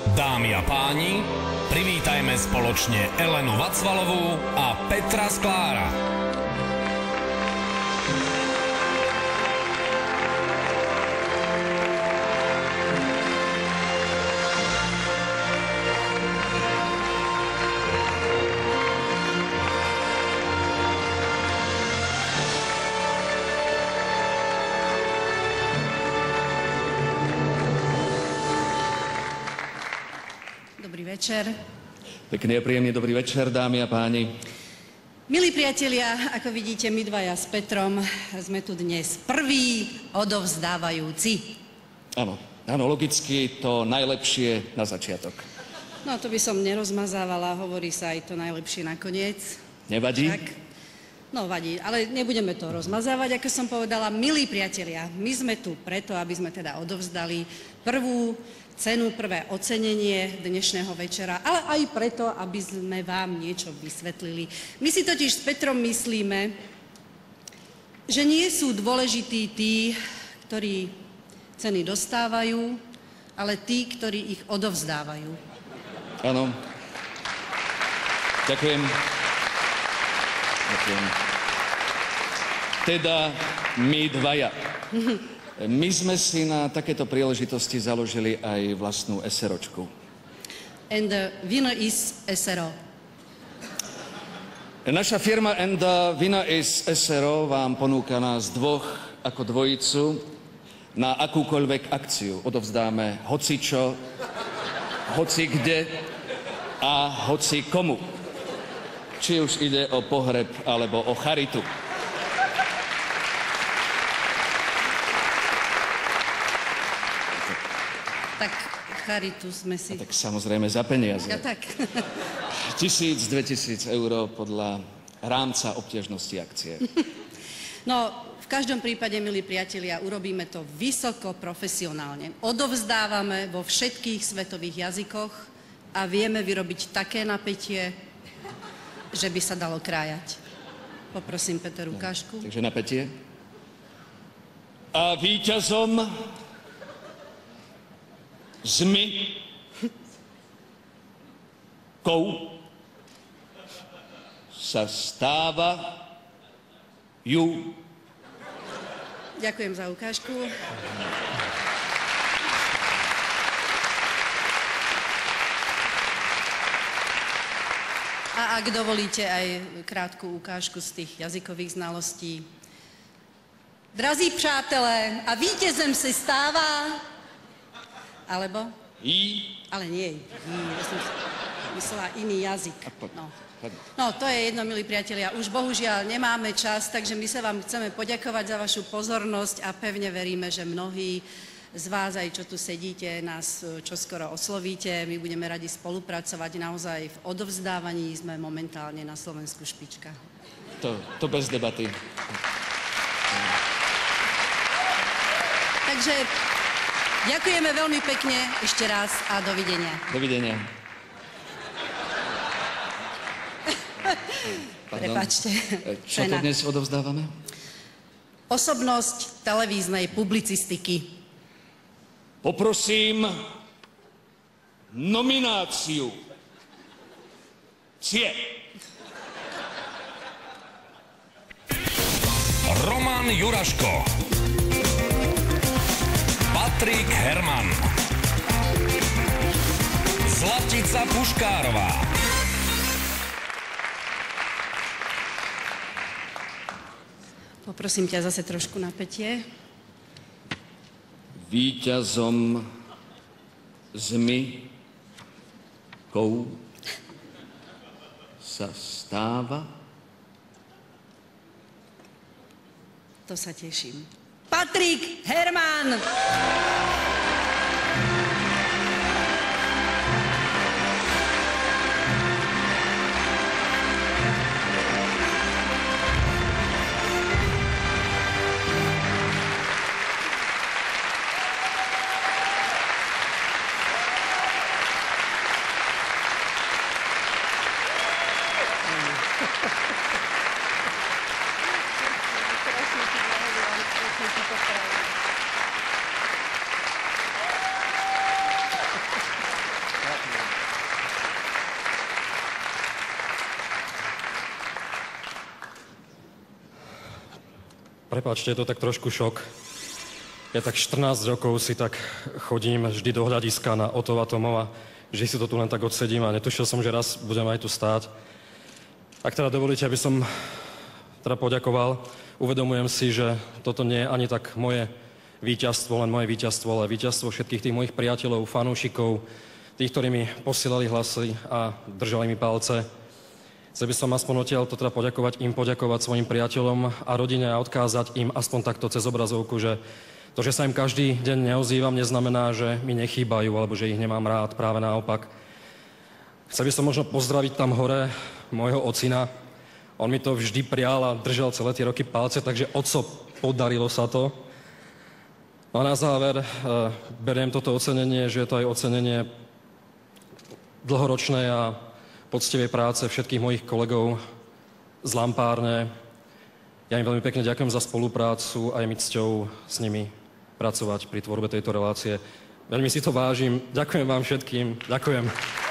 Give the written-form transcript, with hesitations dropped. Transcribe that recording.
Dámy a páni, privítajme spoločne Elenu Vacvalovú a Petra Sklára. Večer. Pekný a príjemný dobrý večer, dámy a páni. Milí priatelia, ako vidíte, my dvaja s Petrom sme tu dnes prví odovzdávajúci. Áno, logicky to najlepšie na začiatok. No, to by som nerozmazávala, hovorí sa aj to najlepšie nakoniec. Nevadí? Tak, no, vadí, ale nebudeme to rozmazávať, ako som povedala. Milí priatelia, my sme tu preto, aby sme teda odovzdali prvú cenu, prvé ocenenie dnešného večera, ale aj preto, aby sme vám niečo vysvetlili. My si totiž s Petrom myslíme, že nie sú dôležití tí, ktorí ceny dostávajú, ale tí, ktorí ich odovzdávajú. Áno. Ďakujem. Teda my dvaja. My sme si na takéto príležitosti založili aj vlastnú SROčku. And the winner is SRO. Naša firma And the winner is SRO vám ponúka nás dvoch ako dvojicu na akúkoľvek akciu. Odovzdáme hocičo, hoci kde a hoci komu. Či už ide o pohreb alebo o charitu. Tak charitu sme si... A tak samozrejme za peniaze. Ja tak. 1000–2000 eur podľa rámca obťažnosti akcie. No, v každom prípade, milí priatelia, urobíme to vysoko profesionálne. Odovzdávame vo všetkých svetových jazykoch a vieme vyrobiť také napätie, že by sa dalo krájať. Poprosím, Peter, ukážku. Takže napätie. A víťazom kou sa stáva ju. Ďakujem za ukážku. A ak dovolíte aj krátku ukážku z tých jazykových znalostí. Drazí přátelé, a vítězem se stává... Alebo? Ale nie. Ja som myslela iný jazyk. No, to je jedno, milí priatelia. Už bohužiaľ nemáme čas, takže my sa vám chceme poďakovať za vašu pozornosť a pevne veríme, že mnohí z vás, aj čo tu sedíte, nás čoskoro oslovíte. My budeme radi spolupracovať. Naozaj v odovzdávaní sme momentálne na Slovensku špička. To bez debaty. Takže... ďakujeme veľmi pekne ešte raz a dovidenia. Dovidenia. Prepáčte. Čo to dnes odovzdávame? Osobnosť televíznej publicistiky. Poprosím nomináciu. Roman Juraško, Patrik Herman, Zlatica Puškárová, Poprosím ťa zase trošku napätie. Víťazom kou sa stáva... To sa teším. Patrik Herman! prepáčte, je to tak trošku šok. Ja tak 14 rokov si tak chodím vždy do hľadiska na Ottova Tomova, že si to tu len tak odsedím a netušil som, že raz budem aj tu stáť. Ak teda dovolíte, aby som teda poďakoval, uvedomujem si, že toto nie je ani tak moje víťazstvo, len moje víťazstvo, ale víťazstvo všetkých tých mojich priateľov, fanúšikov, tých, ktorí mi posielali hlasy a držali mi palce. Chcel by som aspoň odtiaľ to teda poďakovať svojim priateľom a rodine a odkázať im aspoň takto cez obrazovku, že to, že sa im každý deň neozývam, neznamená, že mi nechýbajú alebo že ich nemám rád, práve naopak. Chcel by som možno pozdraviť tam hore môjho ocina. On mi to vždy prial a držal celé tie roky palce, takže oco, podarilo sa to. No a na záver beriem toto ocenenie, že je to aj ocenenie dlhoročnej a poctivej práce všetkých mojich kolegov z Lampárne. Ja im veľmi pekne ďakujem za spoluprácu a je mi cťou s nimi pracovať pri tvorbe tejto relácie. Veľmi si to vážim. Ďakujem vám všetkým. Ďakujem.